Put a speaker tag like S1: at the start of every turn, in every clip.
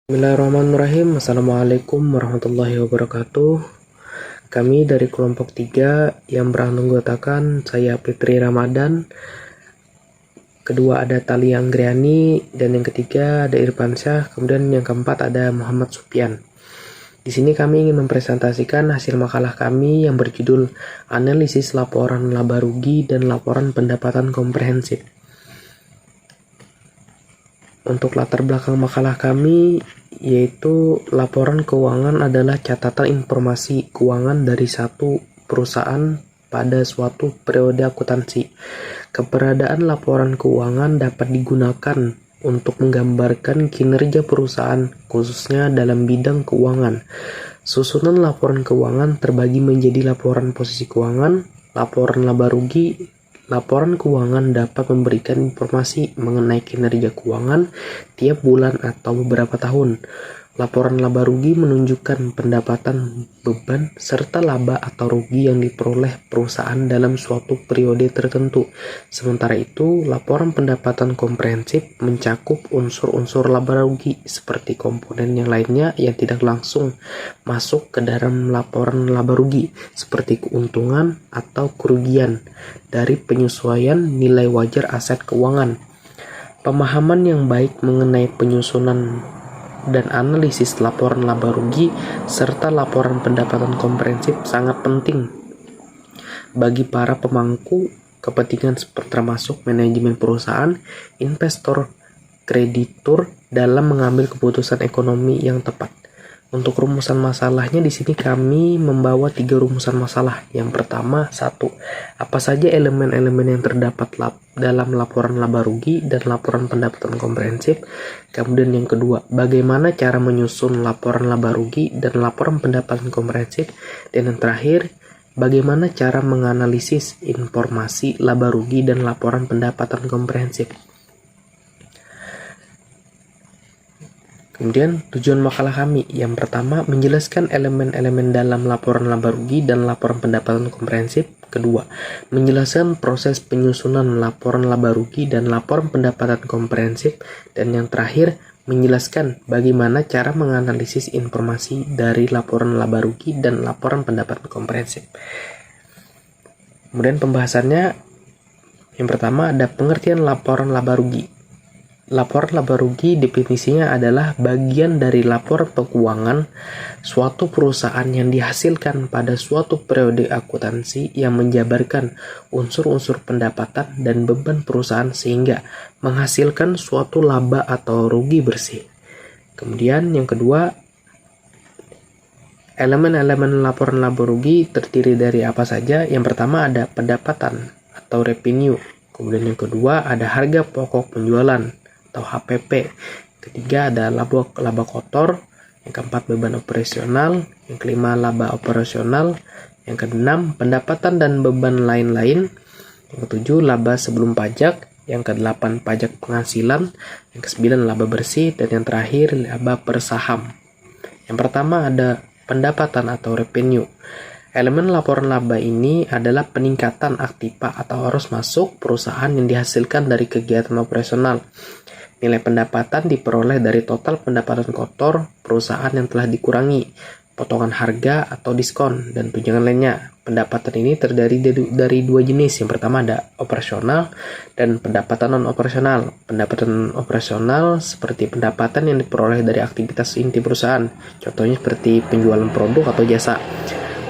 S1: Bismillahirrahmanirrahim. Assalamualaikum warahmatullahi wabarakatuh. Kami dari kelompok 3 yang beranggotakan saya Fitri Ramadan, kedua ada Tali Anggriani, dan yang ketiga ada Irfan Syah, kemudian yang keempat ada Muhammad Supyan. Di sini kami ingin mempresentasikan hasil makalah kami yang berjudul Analisis Laporan Laba Rugi dan Laporan Pendapatan Komprehensif. Untuk latar belakang makalah kami, yaitu laporan keuangan adalah catatan informasi keuangan dari satu perusahaan pada suatu periode akuntansi. Keberadaan laporan keuangan dapat digunakan untuk menggambarkan kinerja perusahaan, khususnya dalam bidang keuangan. Susunan laporan keuangan terbagi menjadi laporan posisi keuangan, laporan laba rugi. Laporan keuangan dapat memberikan informasi mengenai kinerja keuangan tiap bulan atau beberapa tahun. Laporan laba rugi menunjukkan pendapatan, beban, serta laba atau rugi yang diperoleh perusahaan dalam suatu periode tertentu. Sementara itu, laporan pendapatan komprehensif mencakup unsur-unsur laba rugi seperti komponen yang lainnya yang tidak langsung masuk ke dalam laporan laba rugi, seperti keuntungan atau kerugian dari penyesuaian nilai wajar aset keuangan. Pemahaman yang baik mengenai penyusunan dan analisis laporan laba rugi serta laporan pendapatan komprehensif sangat penting bagi para pemangku kepentingan termasuk manajemen perusahaan, investor, kreditur dalam mengambil keputusan ekonomi yang tepat. Untuk rumusan masalahnya di sini kami membawa 3 rumusan masalah. Yang pertama, 1. Apa saja elemen-elemen yang terdapat dalam laporan laba rugi dan laporan pendapatan komprehensif? Kemudian yang kedua, bagaimana cara menyusun laporan laba rugi dan laporan pendapatan komprehensif? Dan yang terakhir, bagaimana cara menganalisis informasi laba rugi dan laporan pendapatan komprehensif? Kemudian tujuan makalah kami yang pertama menjelaskan elemen-elemen dalam laporan laba rugi dan laporan pendapatan komprehensif. Kedua, menjelaskan proses penyusunan laporan laba rugi dan laporan pendapatan komprehensif. Dan yang terakhir, menjelaskan bagaimana cara menganalisis informasi dari laporan laba rugi dan laporan pendapatan komprehensif. Kemudian pembahasannya yang pertama ada pengertian laporan laba rugi. Laporan laba rugi definisinya adalah bagian dari laporan keuangan suatu perusahaan yang dihasilkan pada suatu periode akuntansi yang menjabarkan unsur-unsur pendapatan dan beban perusahaan sehingga menghasilkan suatu laba atau rugi bersih. Kemudian yang kedua, elemen-elemen laporan laba rugi terdiri dari apa saja? Yang pertama ada pendapatan atau revenue. Kemudian yang kedua ada harga pokok penjualan atau HPP. Ketiga ada laba kotor. Yang keempat beban operasional. Yang kelima laba operasional. Yang keenam pendapatan dan beban lain-lain. Yang ketujuh laba sebelum pajak. Yang kedelapan pajak penghasilan. Yang kesembilan laba bersih. Dan yang terakhir laba per saham. Yang pertama ada pendapatan atau revenue. Elemen laporan laba ini adalah peningkatan aktiva atau arus masuk perusahaan yang dihasilkan dari kegiatan operasional. Nilai pendapatan diperoleh dari total pendapatan kotor perusahaan yang telah dikurangi potongan harga atau diskon dan tunjangan lainnya. Pendapatan ini terdiri dari 2 jenis. Yang pertama ada operasional dan pendapatan non-operasional. Pendapatan operasional seperti pendapatan yang diperoleh dari aktivitas inti perusahaan. Contohnya seperti penjualan produk atau jasa.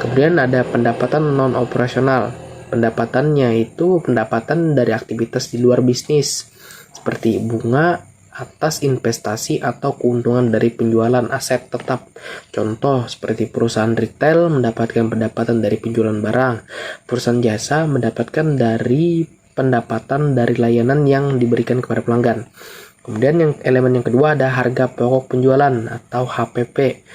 S1: Kemudian ada pendapatan non-operasional. Pendapatannya itu pendapatan dari aktivitas di luar bisnis seperti bunga atas investasi atau keuntungan dari penjualan aset tetap. Contoh seperti perusahaan retail mendapatkan pendapatan dari penjualan barang. Perusahaan jasa mendapatkan dari pendapatan dari layanan yang diberikan kepada pelanggan. Kemudian elemen yang kedua ada harga pokok penjualan atau HPP.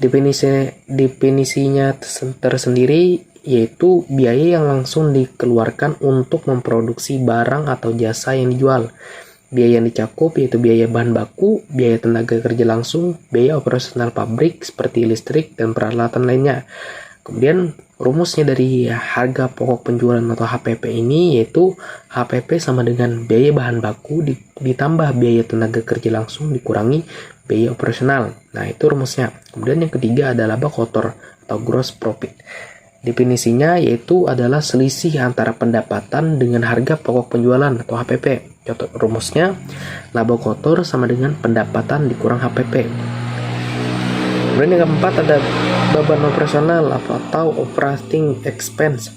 S1: Definisinya tersendiri yaitu biaya yang langsung dikeluarkan untuk memproduksi barang atau jasa yang dijual. Biaya yang dicakup yaitu biaya bahan baku, biaya tenaga kerja langsung, biaya operasional pabrik seperti listrik dan peralatan lainnya. Kemudian rumusnya dari harga pokok penjualan atau HPP ini yaitu HPP sama dengan biaya bahan baku ditambah biaya tenaga kerja langsung dikurangi biaya operasional. Nah, itu rumusnya. Kemudian yang ketiga ada laba kotor atau gross profit. Definisinya yaitu adalah selisih antara pendapatan dengan harga pokok penjualan atau HPP. Contoh rumusnya, laba kotor sama dengan pendapatan dikurang HPP. Kemudian yang keempat ada beban operasional atau operating expense.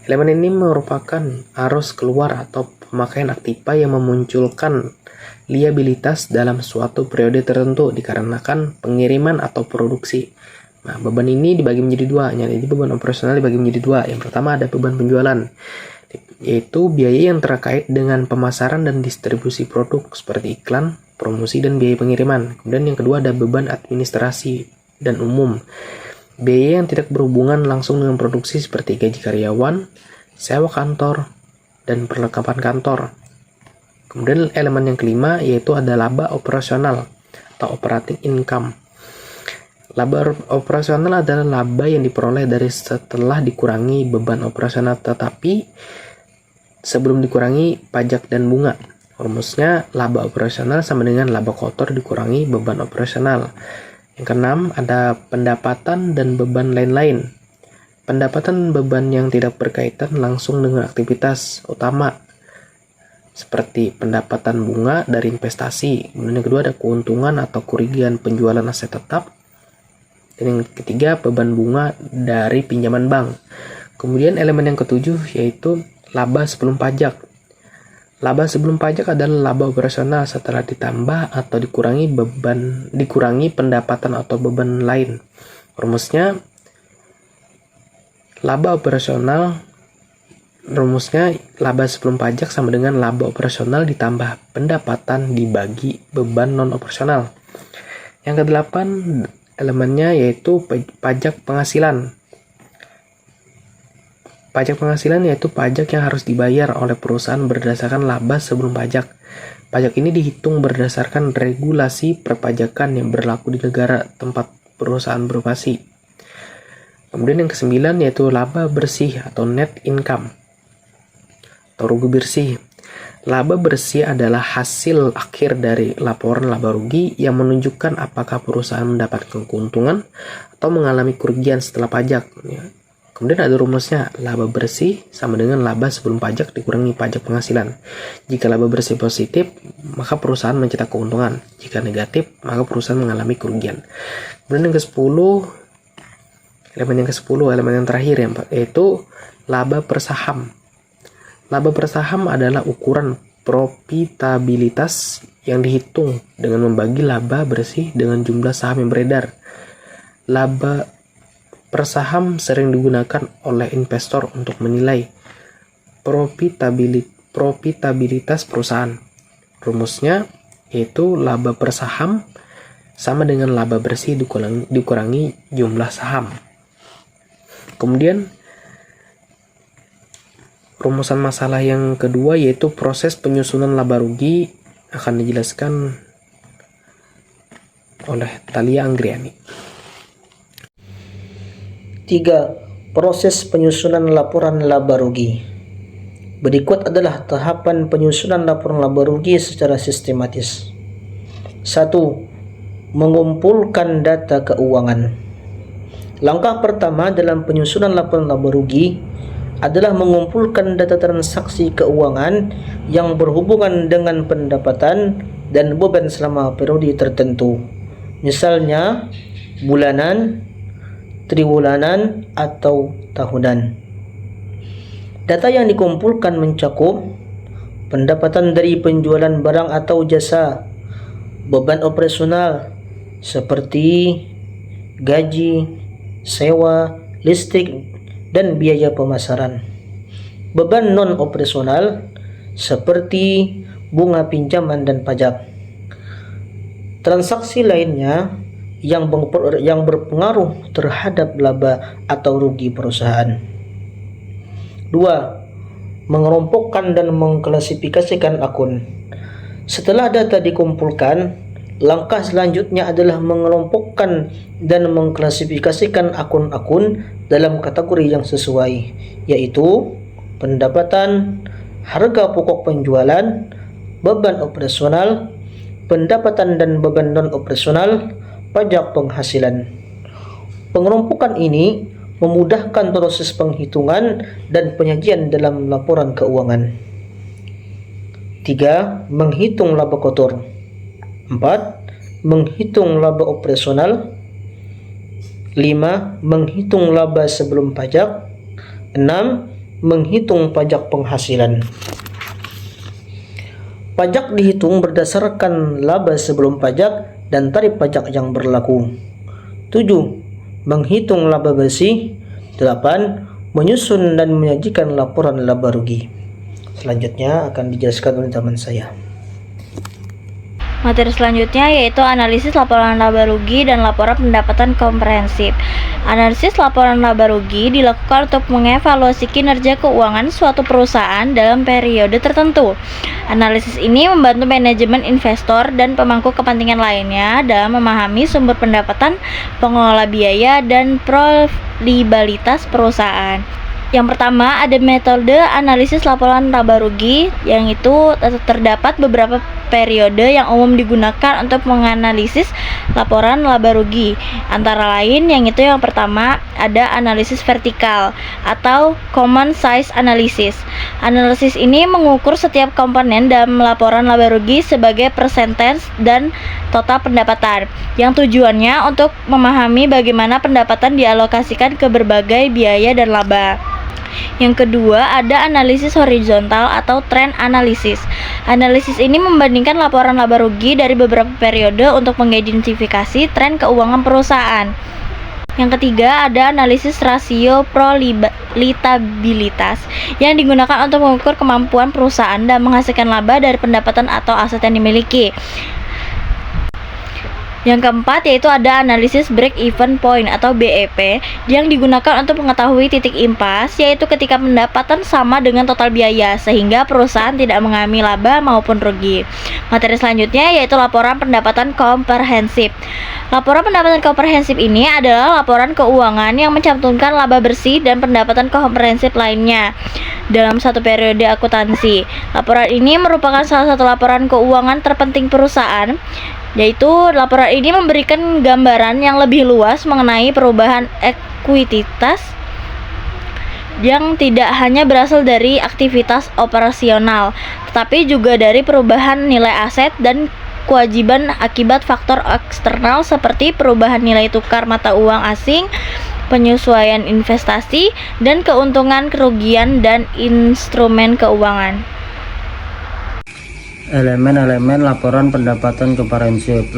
S1: Elemen ini merupakan arus keluar atau pemakaian aktiva yang memunculkan liabilitas dalam suatu periode tertentu dikarenakan pengiriman atau produksi. Nah, beban ini dibagi menjadi dua. Jadi beban operasional dibagi menjadi dua. Yang pertama ada beban penjualan, yaitu biaya yang terkait dengan pemasaran dan distribusi produk seperti iklan, promosi, dan biaya pengiriman. Kemudian yang kedua ada beban administrasi dan umum, biaya yang tidak berhubungan langsung dengan produksi seperti gaji karyawan, sewa kantor, dan perlengkapan kantor. Kemudian elemen yang kelima yaitu ada laba operasional atau operating income. Laba operasional adalah laba yang diperoleh dari setelah dikurangi beban operasional tetapi sebelum dikurangi pajak dan bunga. Rumusnya laba operasional sama dengan laba kotor dikurangi beban operasional. Yang keenam ada pendapatan dan beban lain-lain. Pendapatan beban yang tidak berkaitan langsung dengan aktivitas utama seperti pendapatan bunga dari investasi. Kemudian yang kedua ada keuntungan atau kerugian penjualan aset tetap. Dan yang ketiga beban bunga dari pinjaman bank. Kemudian elemen yang ketujuh yaitu laba sebelum pajak. Laba sebelum pajak adalah laba operasional setelah ditambah atau dikurangi pendapatan atau beban lain. Rumusnya laba sebelum pajak sama dengan laba operasional ditambah pendapatan dibagi beban non operasional. Yang kedelapan elemennya yaitu pajak penghasilan. Pajak penghasilan yaitu pajak yang harus dibayar oleh perusahaan berdasarkan laba sebelum pajak. Pajak ini dihitung berdasarkan regulasi perpajakan yang berlaku di negara tempat perusahaan beroperasi. Kemudian yang kesembilan yaitu laba bersih atau net income atau rugi bersih. Laba bersih adalah hasil akhir dari laporan laba rugi yang menunjukkan apakah perusahaan mendapatkan keuntungan atau mengalami kerugian setelah pajak. Kemudian ada rumusnya, laba bersih sama dengan laba sebelum pajak dikurangi pajak penghasilan. Jika laba bersih positif, maka perusahaan mencetak keuntungan. Jika negatif, maka perusahaan mengalami kerugian. Kemudian yang ke-10, elemen yang terakhir yaitu laba per saham. Laba per saham adalah ukuran profitabilitas yang dihitung dengan membagi laba bersih dengan jumlah saham yang beredar. Laba per saham sering digunakan oleh investor untuk menilai profitabilitas perusahaan. Rumusnya yaitu laba per saham sama dengan laba bersih dikurangi jumlah saham. Kemudian rumusan masalah yang kedua yaitu proses penyusunan laba rugi akan dijelaskan oleh Thalia Anggriani.
S2: 3. Proses penyusunan laporan laba rugi. Berikut adalah tahapan penyusunan laporan laba rugi secara sistematis. 1. Mengumpulkan data keuangan. Langkah pertama dalam penyusunan laporan laba rugi adalah mengumpulkan data transaksi keuangan yang berhubungan dengan pendapatan dan beban selama periode tertentu. Misalnya, bulanan, triwulan, atau tahunan. Data yang dikumpulkan mencakup pendapatan dari penjualan barang atau jasa, beban operasional seperti gaji, sewa, listrik, dan biaya pemasaran. Beban non-operasional seperti bunga pinjaman dan pajak. Transaksi lainnya yang berpengaruh terhadap laba atau rugi perusahaan. 2. Mengelompokkan dan mengklasifikasikan akun. Setelah data dikumpulkan, langkah selanjutnya adalah mengelompokkan dan mengklasifikasikan akun-akun dalam kategori yang sesuai, yaitu pendapatan, harga pokok penjualan, beban operasional, pendapatan dan beban non-operasional, pajak penghasilan. Pengelompokan ini memudahkan proses penghitungan dan penyajian dalam laporan keuangan. 3. Menghitung laba kotor. 4. Menghitung laba operasional. 5. Menghitung laba sebelum pajak. 6. Menghitung pajak penghasilan. Pajak dihitung berdasarkan laba sebelum pajak dan tarif pajak yang berlaku. 7. Menghitung laba bersih. 8. Menyusun dan menyajikan laporan laba rugi. Selanjutnya akan dijelaskan oleh teman saya.
S3: Materi selanjutnya yaitu analisis laporan laba rugi dan laporan pendapatan komprehensif. Analisis laporan laba rugi dilakukan untuk mengevaluasi kinerja keuangan suatu perusahaan dalam periode tertentu. Analisis ini membantu manajemen, investor, dan pemangku kepentingan lainnya dalam memahami sumber pendapatan, pengelola biaya, dan profitabilitas perusahaan. Yang pertama, ada metode analisis laporan laba rugi, yang itu terdapat beberapa periode yang umum digunakan untuk menganalisis laporan laba rugi. Antara lain, yang pertama ada analisis vertikal atau common size analysis. Analisis ini mengukur setiap komponen dalam laporan laba rugi sebagai persentase dan total pendapatan, yang tujuannya untuk memahami bagaimana pendapatan dialokasikan ke berbagai biaya dan laba. Yang kedua, ada analisis horizontal atau trend analysis. Analisis ini membandingkan laporan laba rugi dari beberapa periode untuk mengidentifikasi tren keuangan perusahaan. Yang ketiga, ada analisis rasio profitabilitas yang digunakan untuk mengukur kemampuan perusahaan dan menghasilkan laba dari pendapatan atau aset yang dimiliki. Yang keempat yaitu ada analisis break-even point atau BEP yang digunakan untuk mengetahui titik impas, yaitu ketika pendapatan sama dengan total biaya sehingga perusahaan tidak mengalami laba maupun rugi. Materi selanjutnya yaitu laporan pendapatan komprehensif. Laporan pendapatan komprehensif ini adalah laporan keuangan yang mencantumkan laba bersih dan pendapatan komprehensif lainnya dalam satu periode akuntansi. Laporan ini merupakan salah satu laporan keuangan terpenting perusahaan, yaitu laporan ini memberikan gambaran yang lebih luas mengenai perubahan ekuitas yang tidak hanya berasal dari aktivitas operasional, tetapi juga dari perubahan nilai aset dan kewajiban akibat faktor eksternal seperti perubahan nilai tukar mata uang asing, penyesuaian investasi, dan keuntungan, kerugian, dan instrumen keuangan.
S4: Elemen-elemen laporan pendapatan komprehensif.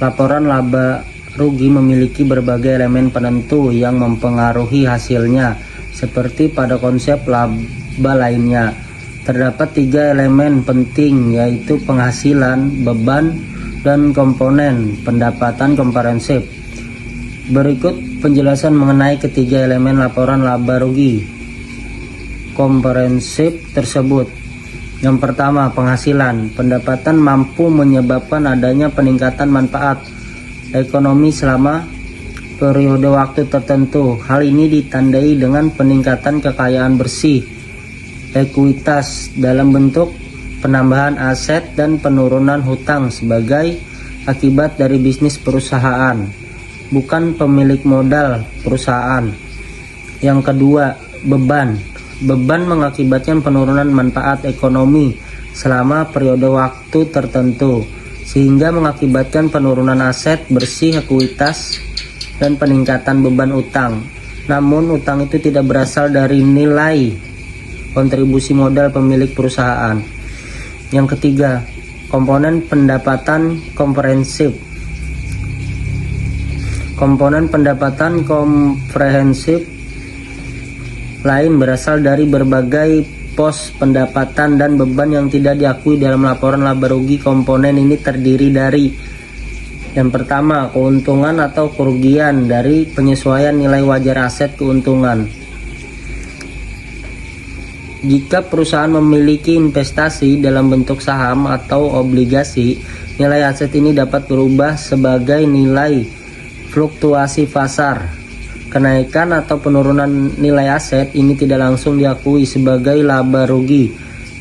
S4: Laporan laba rugi memiliki berbagai elemen penentu yang mempengaruhi hasilnya, seperti pada konsep laba lainnya. Terdapat 3 elemen penting, yaitu penghasilan, beban, dan komponen pendapatan komprehensif. Berikut penjelasan mengenai ketiga elemen laporan laba rugi komprehensif tersebut. Yang pertama, penghasilan. Pendapatan mampu menyebabkan adanya peningkatan manfaat ekonomi selama periode waktu tertentu. Hal ini ditandai dengan peningkatan kekayaan bersih, ekuitas dalam bentuk penambahan aset dan penurunan hutang sebagai akibat dari bisnis perusahaan, bukan pemilik modal perusahaan. Yang kedua, beban. Beban mengakibatkan penurunan manfaat ekonomi selama periode waktu tertentu, sehingga mengakibatkan penurunan aset bersih, ekuitas, dan peningkatan beban utang. Namun utang itu tidak berasal dari nilai kontribusi modal pemilik perusahaan. Yang ketiga, komponen pendapatan komprehensif. Komponen pendapatan komprehensif lain berasal dari berbagai pos pendapatan dan beban yang tidak diakui dalam laporan laba rugi. Komponen ini terdiri dari: yang pertama, keuntungan atau kerugian dari penyesuaian nilai wajar aset keuntungan. Jika perusahaan memiliki investasi dalam bentuk saham atau obligasi, nilai aset ini dapat berubah sebagai nilai fluktuasi pasar. Kenaikan atau penurunan nilai aset ini tidak langsung diakui sebagai laba rugi,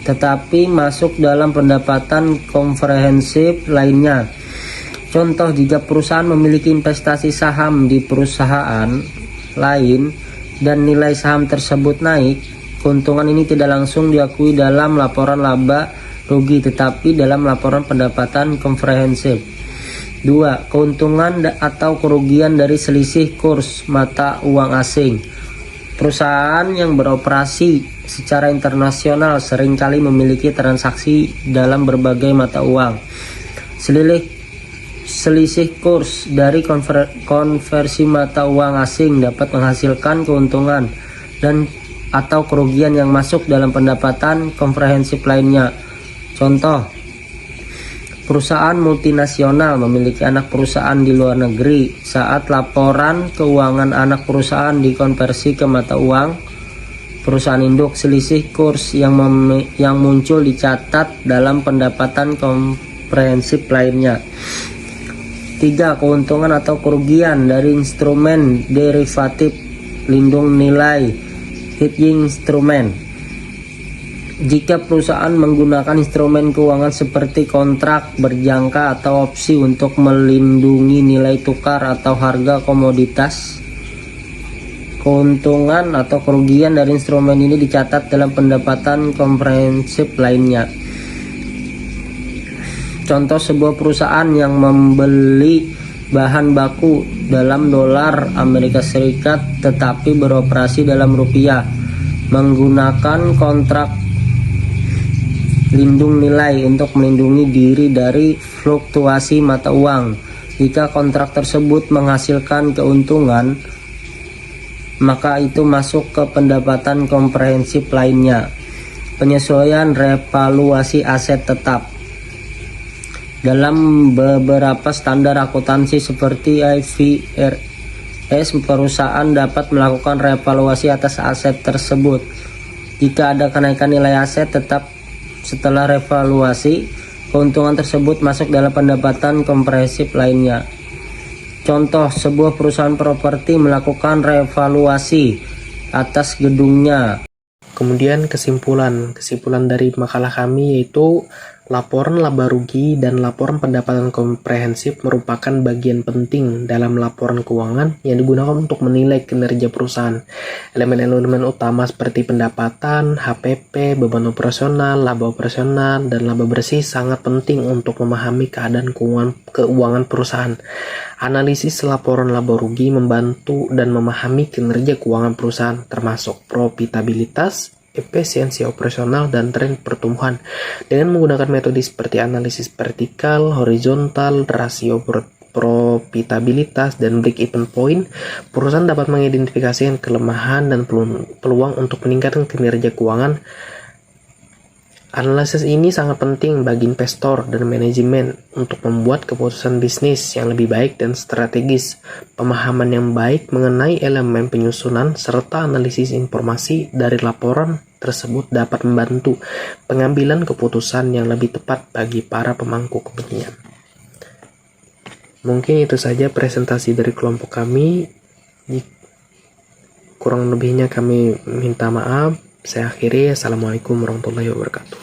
S4: tetapi masuk dalam pendapatan komprehensif lainnya. Contoh, jika perusahaan memiliki investasi saham di perusahaan lain dan nilai saham tersebut naik, keuntungan ini tidak langsung diakui dalam laporan laba rugi tetapi dalam laporan pendapatan komprehensif. 2. Keuntungan atau kerugian dari selisih kurs mata uang asing. Perusahaan yang beroperasi secara internasional seringkali memiliki transaksi dalam berbagai mata uang. Selisih kurs dari konversi mata uang asing dapat menghasilkan keuntungan dan atau kerugian yang masuk dalam pendapatan komprehensif lainnya. Contoh, perusahaan multinasional memiliki anak perusahaan di luar negeri. Saat laporan keuangan anak perusahaan dikonversi ke mata uang perusahaan induk, selisih kurs yang muncul dicatat dalam pendapatan komprehensif lainnya. 3. Keuntungan atau kerugian dari instrumen derivatif lindung nilai hedging instrumen. Jika perusahaan menggunakan instrumen keuangan seperti kontrak berjangka atau opsi untuk melindungi nilai tukar atau harga komoditas, keuntungan atau kerugian dari instrumen ini dicatat dalam pendapatan komprehensif lainnya. Contoh, sebuah perusahaan yang membeli bahan baku dalam dolar Amerika Serikat tetapi beroperasi dalam rupiah menggunakan kontrak lindung nilai untuk melindungi diri dari fluktuasi mata uang. Jika kontrak tersebut menghasilkan keuntungan, maka itu masuk ke pendapatan komprehensif lainnya. Penyesuaian revaluasi aset tetap. Dalam beberapa standar akuntansi seperti IFRS, perusahaan dapat melakukan revaluasi atas aset tersebut. Jika ada kenaikan nilai aset tetap setelah revaluasi, keuntungan tersebut masuk dalam pendapatan komprehensif lainnya. Contoh, sebuah perusahaan properti melakukan revaluasi atas gedungnya.
S1: Kemudian kesimpulan dari makalah kami yaitu laporan laba rugi dan laporan pendapatan komprehensif merupakan bagian penting dalam laporan keuangan yang digunakan untuk menilai kinerja perusahaan. Elemen-elemen utama seperti pendapatan, HPP, beban operasional, laba operasional, dan laba bersih sangat penting untuk memahami keadaan keuangan perusahaan. Analisis laporan laba rugi membantu dan memahami kinerja keuangan perusahaan termasuk profitabilitas, efisiensi operasional, dan tren pertumbuhan. Dengan menggunakan metode seperti analisis vertikal, horizontal, rasio profitabilitas, dan break-even point, perusahaan dapat mengidentifikasi kelemahan dan peluang untuk meningkatkan kinerja keuangan. Analisis ini sangat penting bagi investor dan manajemen untuk membuat keputusan bisnis yang lebih baik dan strategis. Pemahaman yang baik mengenai elemen penyusunan serta analisis informasi dari laporan tersebut dapat membantu pengambilan keputusan yang lebih tepat bagi para pemangku kepentingan. Mungkin itu saja presentasi dari kelompok kami. Kurang lebihnya kami minta maaf. Saya akhiri. Assalamualaikum warahmatullahi wabarakatuh.